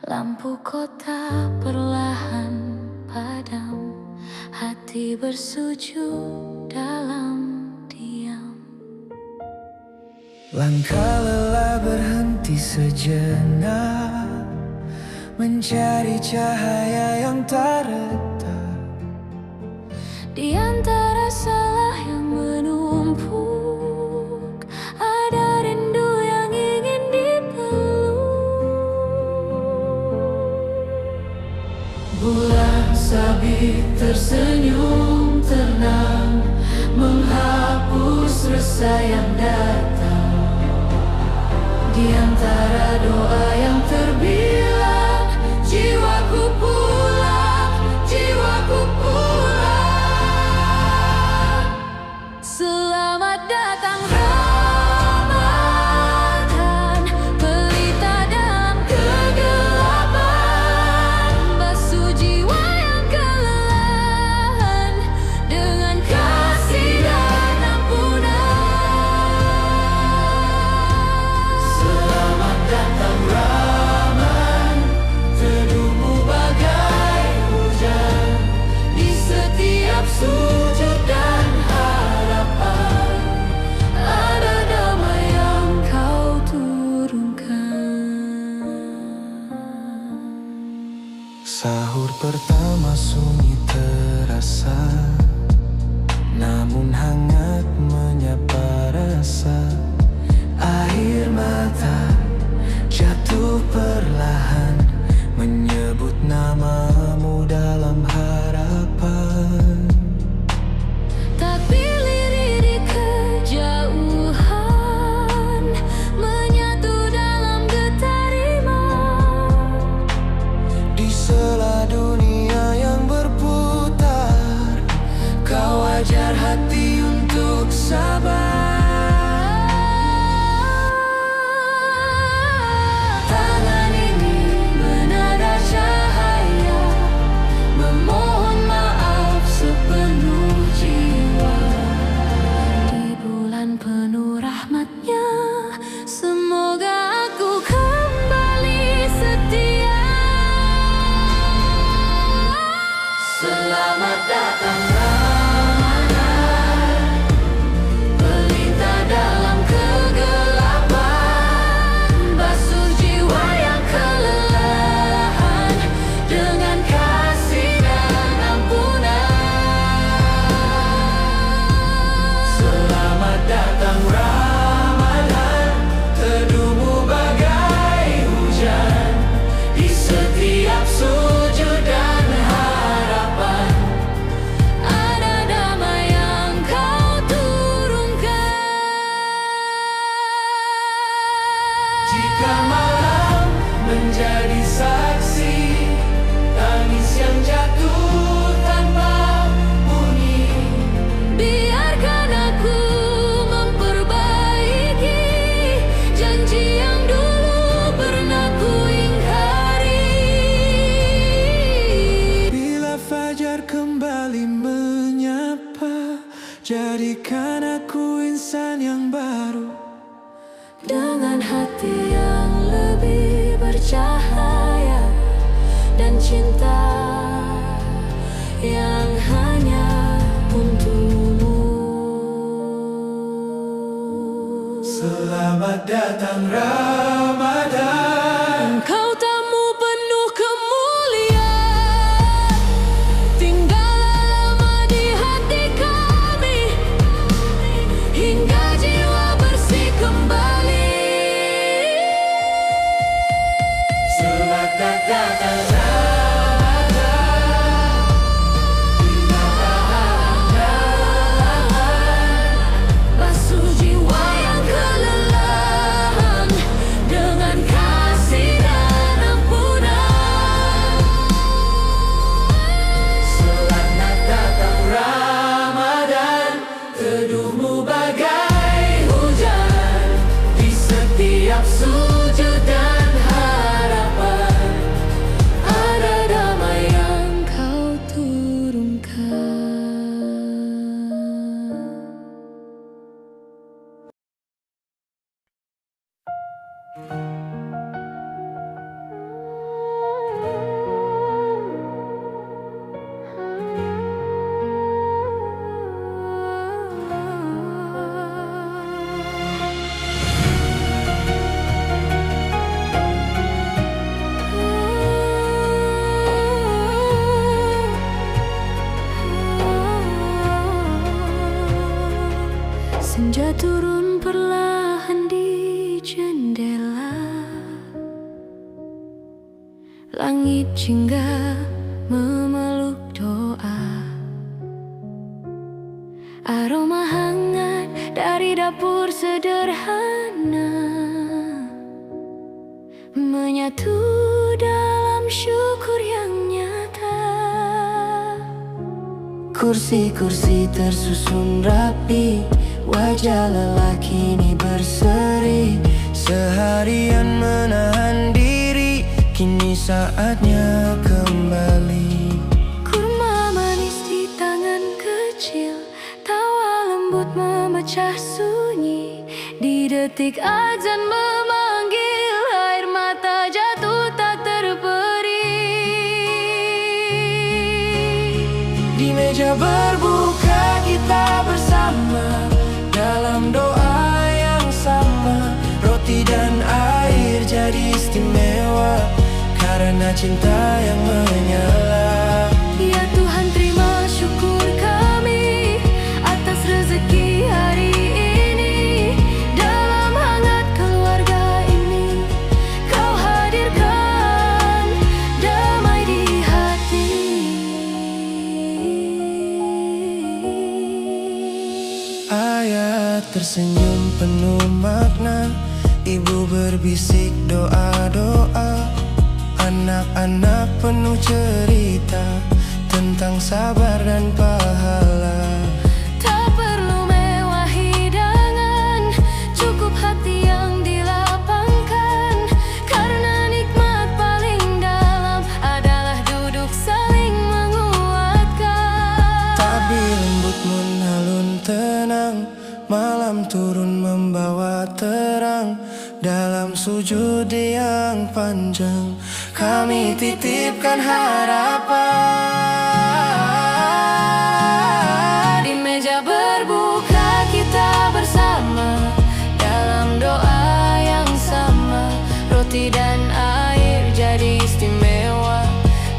Lampu kota perlahan padam, hati bersujud dalam diam. Langkah lelah berhenti sejenak, mencari cahaya yang tak retak. Di antara salah yang menumpuk, ada rindu yang ingin dipeluk. Bulan sabit tersenyum tenang, menghapus resah yang datang. Di antara doa yang terbilang, jiwaku pulang, jiwaku pulang. Selamat datang Ramadan, pelita dalam kegelapan, basuh jiwa yang kelelahan dengan kasih dan ampunan. Selamat datang Rahman, teduhmu bagai hujan di setiap sujud dan harapan. Ada damai yang kau turunkan. Sahur pertama sunyi terasa, namun hangat menyapa rasa. Air mata jatuh perlahan, menyebut namamu dalam harapan. Tapi lirik di kejauhan, menyatu dalam getar iman. Di sela dunia yang berputar, kau ajar hati untuk sabar. Tangan ini menada cahaya, memohon maaf sepenuh jiwa. Di bulan penuh rahmatnya, semoga aku kembali setia. Selamat datang Ramadan, pelita dalam kegelapan, basuh jiwa yang kelelahan dengan kasih dan ampunan. Selamat datang Ramadan, teduhmu bagai hujan di setiap sujud dan harapan. Ada damai yang kau turunkan. Jika malam menjadi saksi, tangis yang jatuh tanpa bunyi, Biarkan aku memperbaiki janji yang dulu pernah ku ingkari. bila fajar kembali menyapa, jadikan aku insan yang baru. Dengan hati yang lebih bercahaya dan cinta yang hanya untukmu. Selamat datang Ramadan, Engkau tamu penuh kemuliaan, tinggallah lama di hati kami, hingga jiwa bersih kembali. selamat datang Ramadan. Basuh jiwa yang kelelahan dengan kasih dan ampunan. Selamat datang Ramadan, teduhmu bagai hujan di setiap sujud dan harapan. Langit jingga memeluk doa. Aroma hangat dari dapur sederhana menyatu dalam syukur yang nyata. Kursi-kursi tersusun rapi, wajah lelaki ini berseri. Seharian menahan diri, kini saatnya kembali. Kurma manis di tangan kecil, tawa lembut memecah sunyi. Di detik azan memanggil, air mata jatuh tak terperi. Di meja berbuka kita bersama, dalam doa yang sama. Roti dan air jadi istimewa karena cinta yang menyala. Ya Tuhan, terima syukur kami atas rezeki hari ini. Dalam hangat keluarga ini, Kau hadirkan damai di hati. Ayah tersenyum penuh makna, ibu berbisik doa-doa. Anak-anak penuh cerita tentang sabar dan pahala. Tak perlu mewah hidangan, cukup hati yang dilapangkan. Karena nikmat paling dalam adalah duduk saling menguatkan. Tabir lembut menalun tenang, malam turun membawa terang. Dalam sujud yang panjang, kami titipkan harapan. Di meja berbuka kita bersama, dalam doa yang sama. Roti dan air jadi istimewa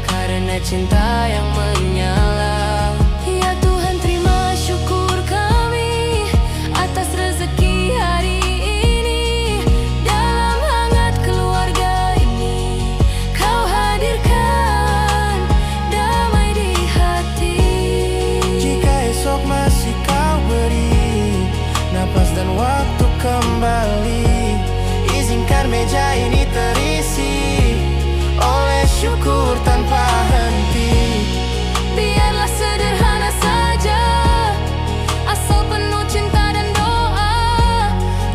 karena cinta yang menyala. Ya Tuhan, terima syukur kami atas rezeki hari ini. Dalam hangat keluarga ini, Kau hadirkan damai di hati. Jika esok masih Kau beri napas dan waktu kembali, izinkan meja ini terisi oleh syukur tanpa henti. Biarlah sederhana saja, asal penuh cinta dan doa.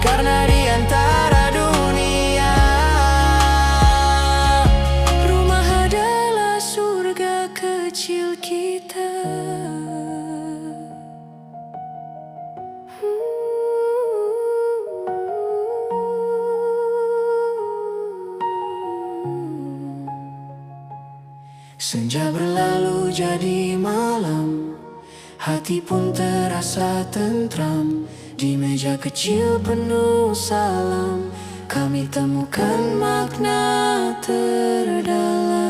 Karena di antara dunia, Rumah adalah surga kecil kita. senja berlalu jadi malam, hati pun terasa tentram. Di meja kecil penuh salam, kami temukan makna terdalam.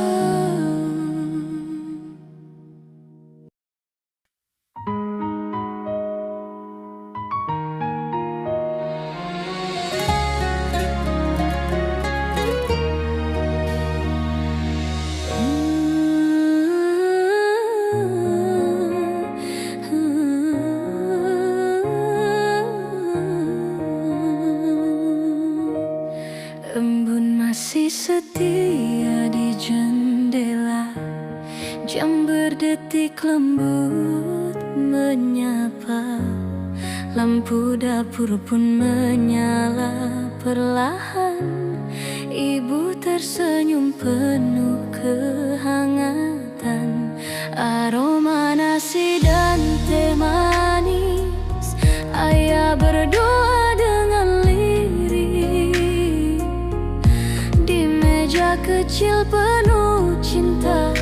Embun masih setia di jendela, jam berdetik lembut menyapa. Lampu dapur pun menyala perlahan. Ibu tersenyum penuh kehangatan. Aroma nasi dan teh manis, ayah berdoa dengan lirih. Di meja kecil penuh cinta,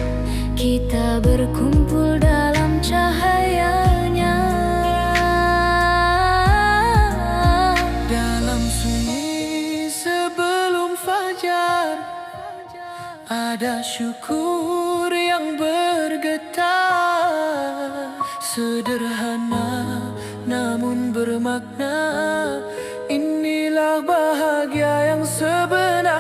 kita berkumpul dalam cahayanya. Dalam sunyi sebelum fajar, ada syukur yang bergetar. Sederhana namun bermakna, inilah bahagia yang sebenar.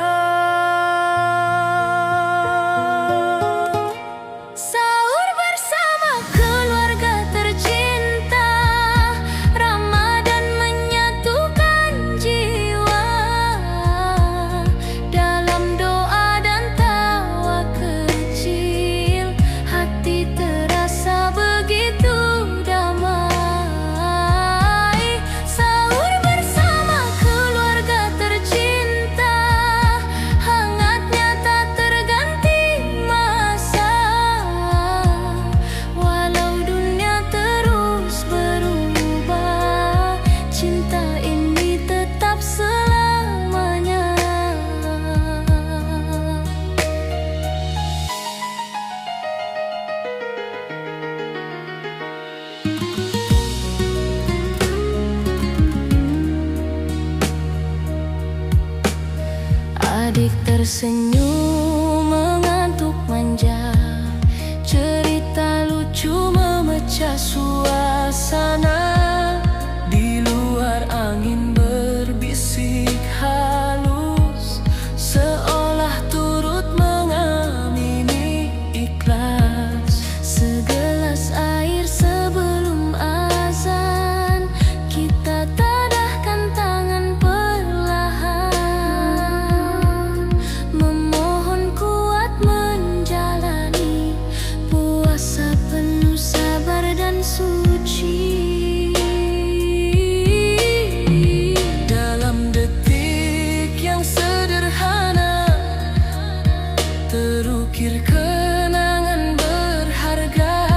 terukir kenangan berharga.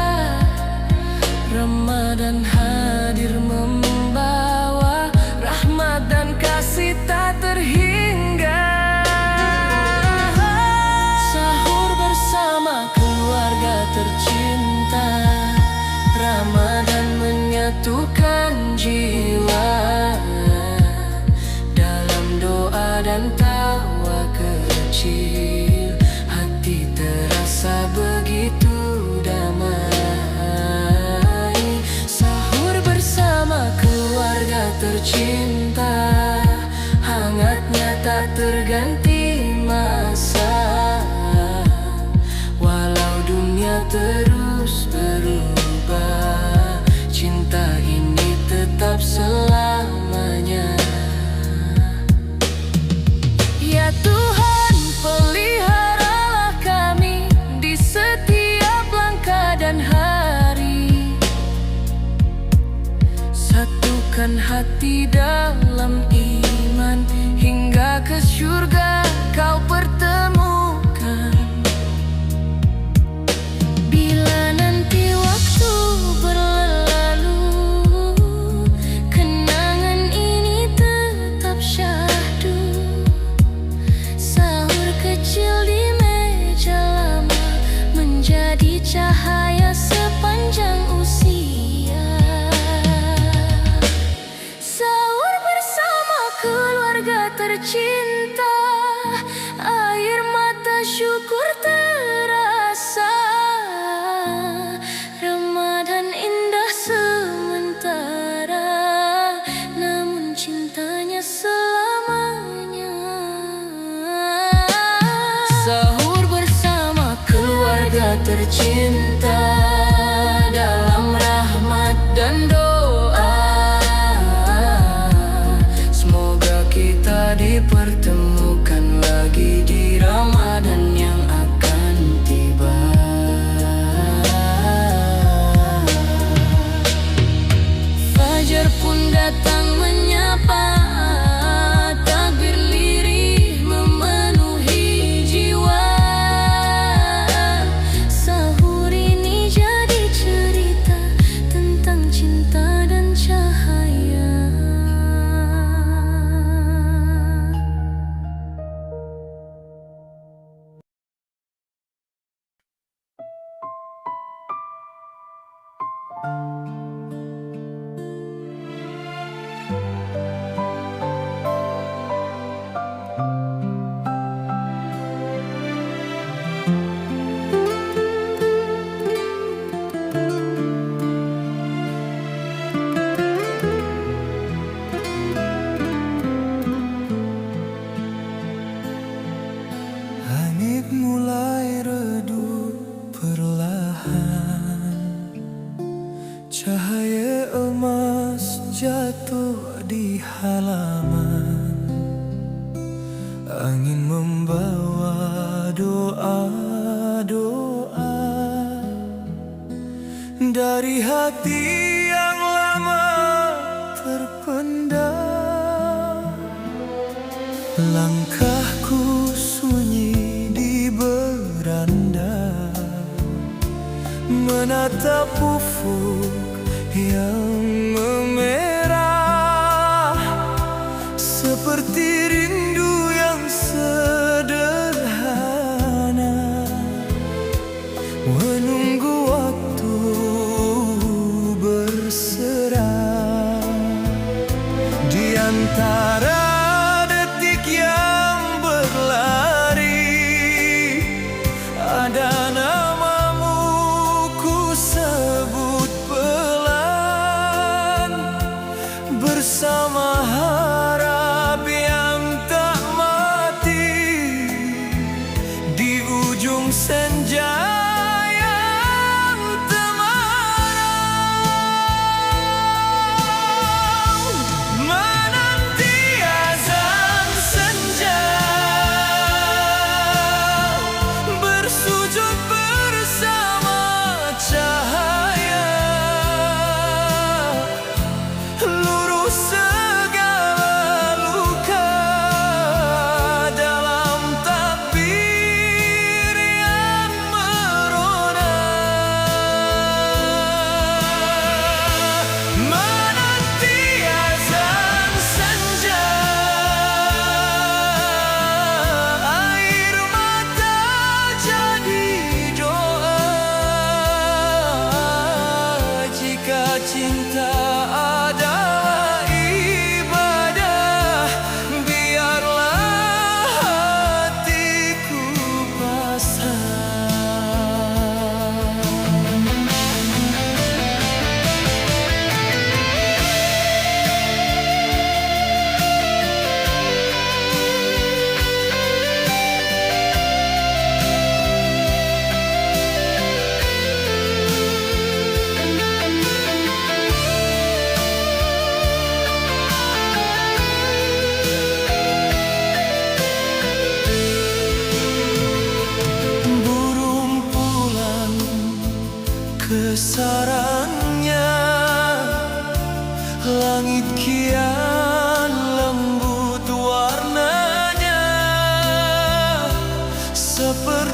Ramadan hadir membawa rahmat dan kasih tak terhingga. Sahur bersama keluarga tercinta, Ramadan menyatukan jiwa. Dalam doa dan tawa kecil, hati terasa begitu damai. Sahur bersama keluarga tercinta, hangatnya tak terganti masa. Walau dunia terus berubah, cinta ini tetap selamanya. Ya Tuhan, peliharalah kami di setiap langkah dan hari. Satukan hati dalam iman, hingga ke surga kau pertemukan. Bila nanti waktu berlalu, kenangan ini tetap syahdu. Sahur kecil di meja lama menjadi cahaya sepanjang usia. Sahur bersama keluarga tercinta, air mata syukur terasa. Ramadan indah sementara, namun cintanya selamanya. Sahur bersama keluarga tercinta, dalam rahmat dan doa. Semoga kita dipertemukan lagi di Ramadan yang akan tiba. Fajar pun datang menyapa, takbir lirih memenuhi jiwa. Sahur ini jadi cerita tentang cinta dan cahaya. Langit mulai redup perlahan, cahaya emas jatuh di halaman. Angin membawa doa-doa dari hati yang lama terpendam. Langkahku sunyi di beranda, menatap ufuk yang memerah, seperti rindu yang sederhana, menunggu waktu berserah. Di antara detik yang berlari, ada namamu ku sebut pelan, bersama harap yang tak mati di ujung senja yang temaram. Menanti azan senja, bersujud bersama cahaya, lurus segala luka dalam takbir.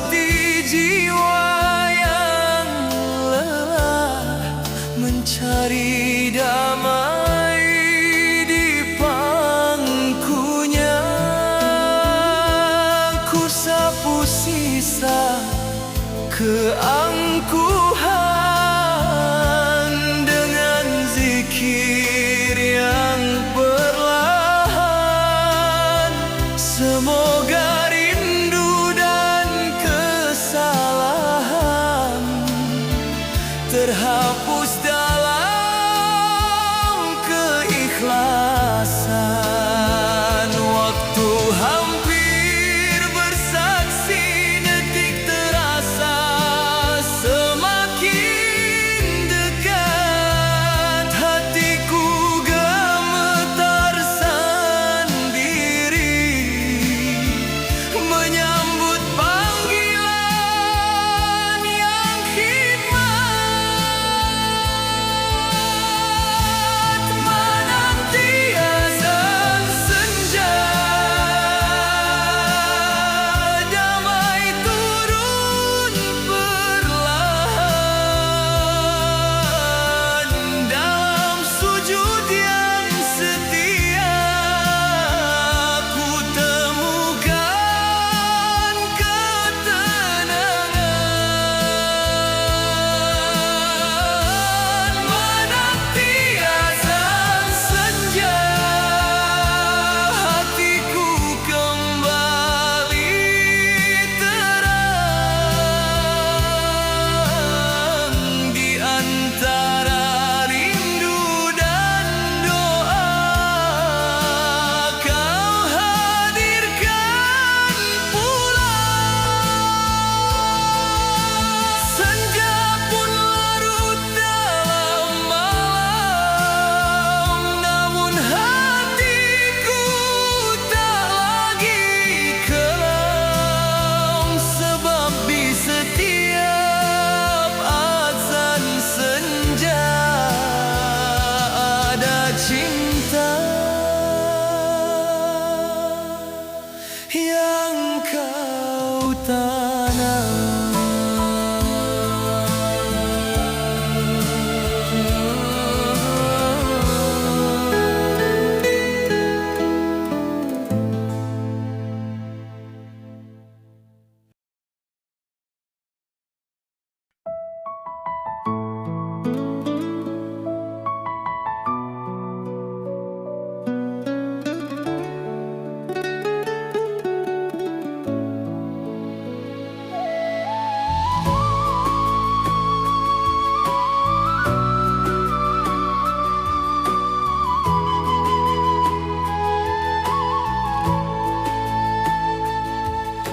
seperti jiwa yang lelah mencari damai di pangkunya. Ku sapu sisa keangkuhan dengan zikir yang perlahan. Semoga rindu dan kesalahan terhapus dalam keikhlasan. Waktu hampir bersaksi, detik terasa semakin dekat. Hatiku gemetar sendiri menyambut panggilan yang khidmat. Menanti azan senja, damai turun perlahan. Dalam sujud yang setia, ku temukan ketenangan. Menanti azan senja, hatiku kembali terang. Di antara rindu dan doa, kau hadirkan pula. Senja pun larut dalam malam, namun hatiku tak lagi kelam. Sebab di setiap azan senja ada cinta yang kau tanam.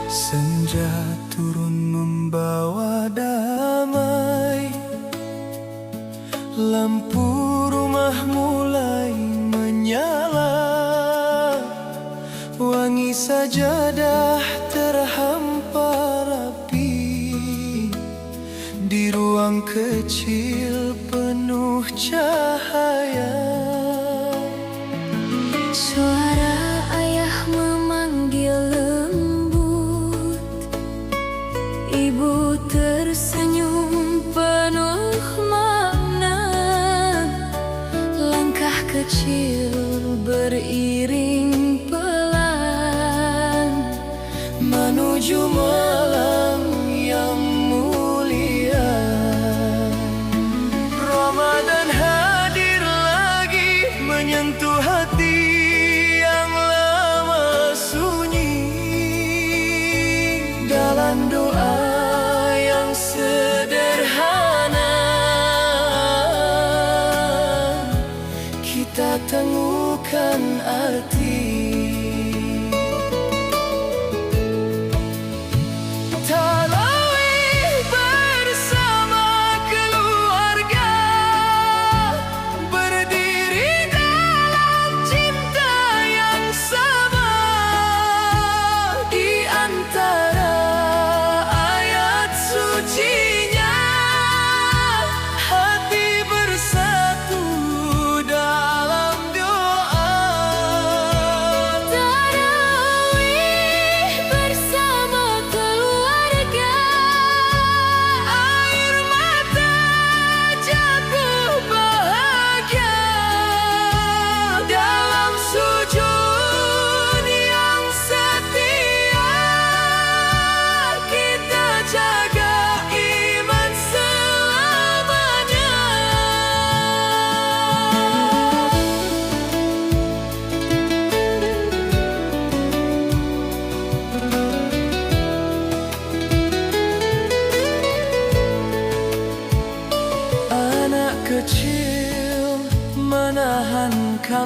Senja turun membawa damai, lampu rumah mulai menyala, wangi sajadah terhampar rapi di ruang kecil penuh cahaya. Suara ayah memanggil lembut, ibu tersenyum penuh makna. Langkah kecil beriring pelan Menuju malam yang mulia. Ramadan hadir lagi, menyentuh hati yang lama sunyi. Dalam doa yang sederhana, kita temukan arti. Tarawih bersama keluarga, berdiri dalam cinta yang sama. Di antara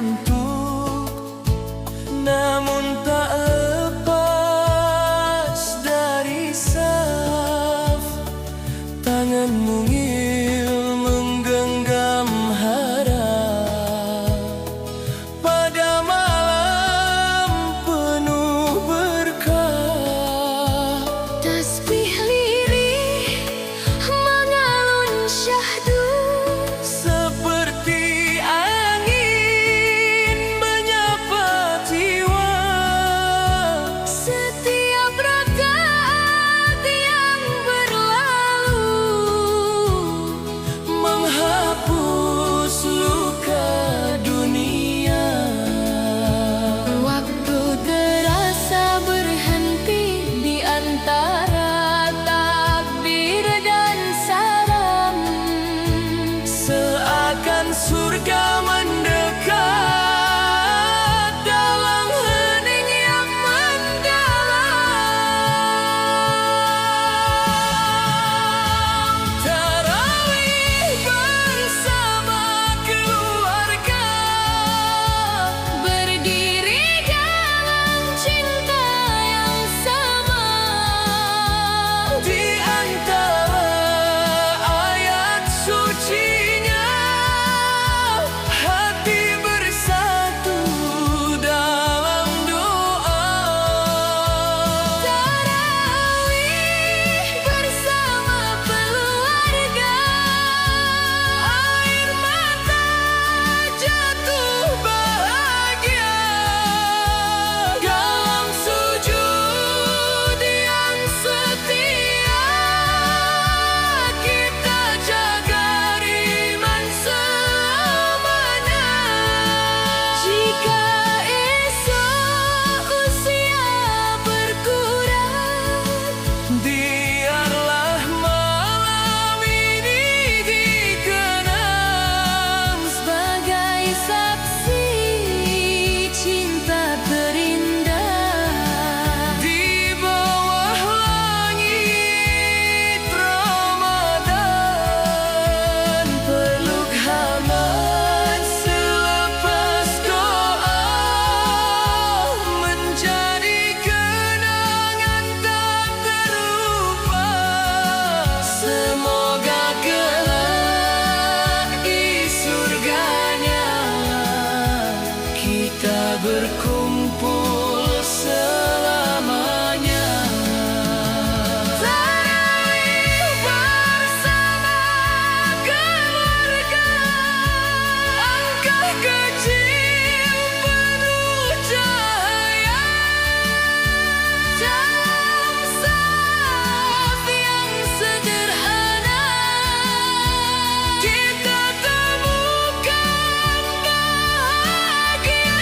ngantuk, namun tak lepas dari saf. Tangan mungil menggenggam harap pada malam penuh berkah. Tasbih lirih mengalun syahdu, Seperti angin menyapa jiwa. setiap rakaat yang berlalu Menghapus luka dunia. waktu terasa berhenti di antara takbir dan salam. Seakan surga mendekat dalam hening yang mendalam. Tarawih bersama keluarga, Berdiri dalam cinta yang sama, di antara ayat sucinya, hati bersatu dalam doa. tarawih bersama keluarga, Air mata jatuh bahagia dalam sujud yang setia. Kita jaga iman selamanya. jika esok usia berkurang, Biarlah malam ini dikenang sebagai saksi cinta terindah. di bawah langit Ramadan. Peluk hangat selepas doa, menjadi kenangan tak terlupa. Semoga kelak di surganya kita berkumpul selamanya. Tarawih bersama keluarga, langkah kecil penuh cahaya dalam saf yang sederhana. Kita temukan bahagia.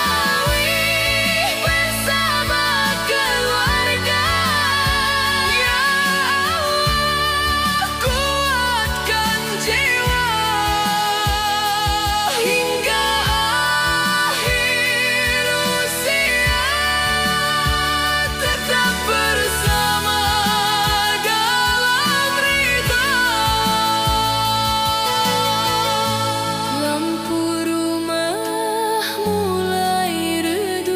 Tarawih bersama keluarga, ya Allah kuatkan jiwa hingga akhir usia, tetap bersama dalam ridha. Lampu rumah mulai redup,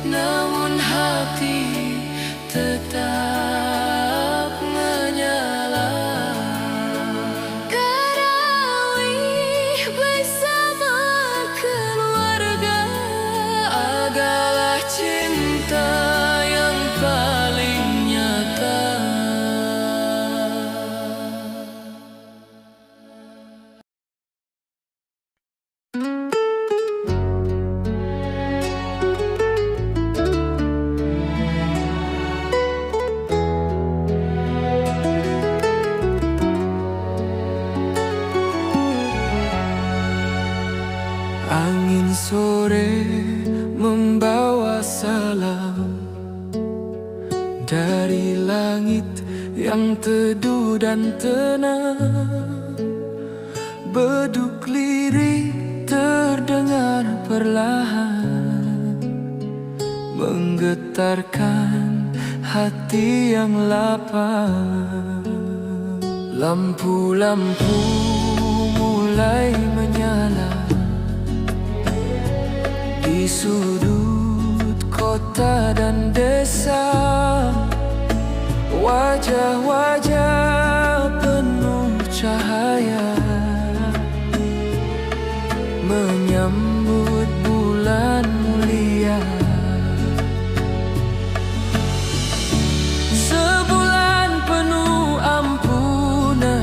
Namun hati tetap menyala. tarawih bersama keluarga Adalah cinta yang paling nyata. Angin sore membawa salam dari langit yang teduh dan tenang. Beduk lirih terdengar perlahan, menggetarkan hati yang lapar. Lampu-lampu mulai menyala di sudut kota dan desa. Wajah-wajah penuh cahaya menyambut bulan mulia. Sebulan penuh ampunan,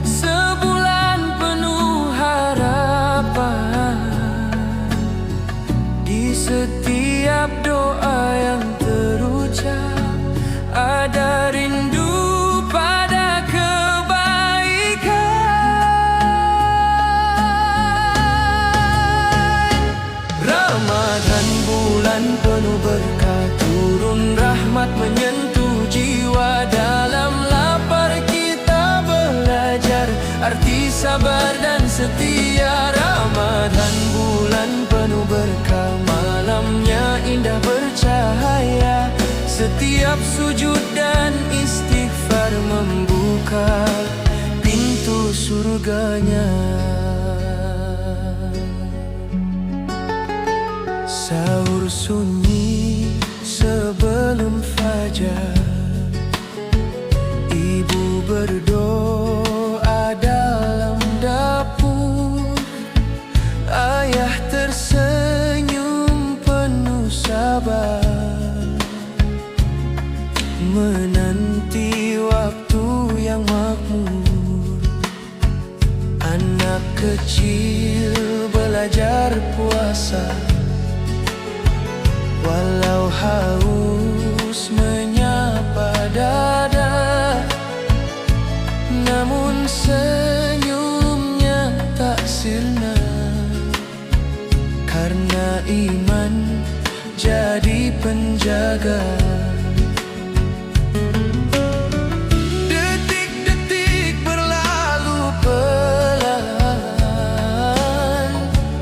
sebulan penuh harapan. Di setiap doa yang terucap ada rindu pada kebaikan. Ramadan bulan penuh berkah, turun rahmat menyentuh jiwa. Dalam lapar kita belajar arti sabar dan setia. Ramadan bulan penuh berkah, malamnya indah bercahaya. Setiap sujud dan istighfar membuka pintu surganya. Sahur sunyi sebelum fajar, ibu berdoa dalam dapur. Ayah tersenyum penuh sabar, menanti waktu yang makmur. Anak kecil belajar puasa, walau haus menyapa dada. Namun senyumnya tak sirna, karena iman jadi penjaga. Detik-detik berlalu pelan,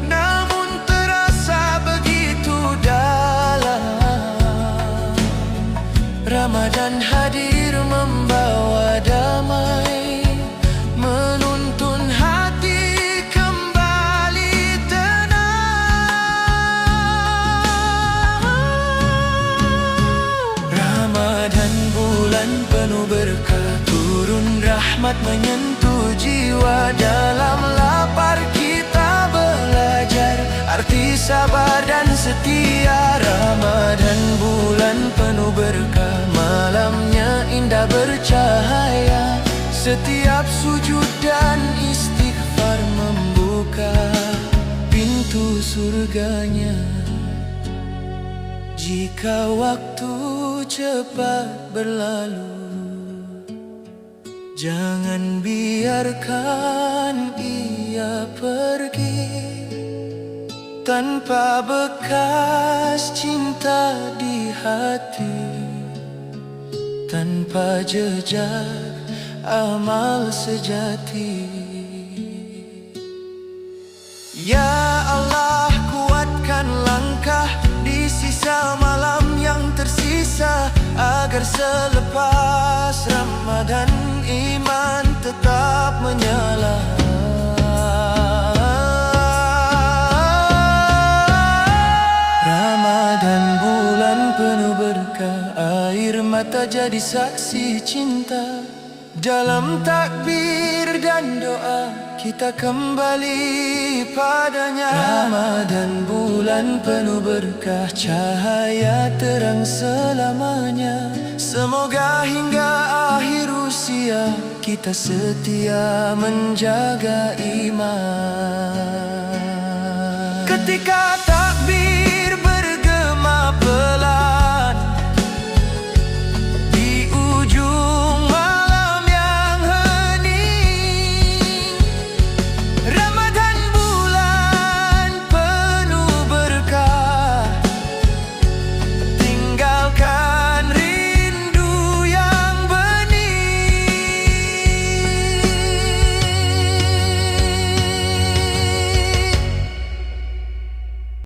namun terasa begitu dalam. Ramadan hadir membawa damai, menuntun hati kembali tenang. Ramadan bulan penuh berkah, turun rahmat menyentuh jiwa. Dalam lapar kita belajar arti sabar dan setia. Ramadan bulan penuh berkah, malamnya indah bercahaya. Setiap sujud dan istighfar membuka pintu surganya. Jika waktu cepat berlalu, jangan biarkan ia pergi tanpa bekas cinta di hati, tanpa jejak amal sejati. Ya Allah, kuatkan langkah di sisa malam yang tersisa, agar selepas Ramadan iman tetap menyala. Ramadan bulan penuh berkah, air mata jadi saksi cinta. Dalam takbir dan doa kita kembali padanya. Ramadan bulan penuh berkah, cahaya terang selamanya. Semoga hingga akhir usia kita setia menjaga iman. Ketika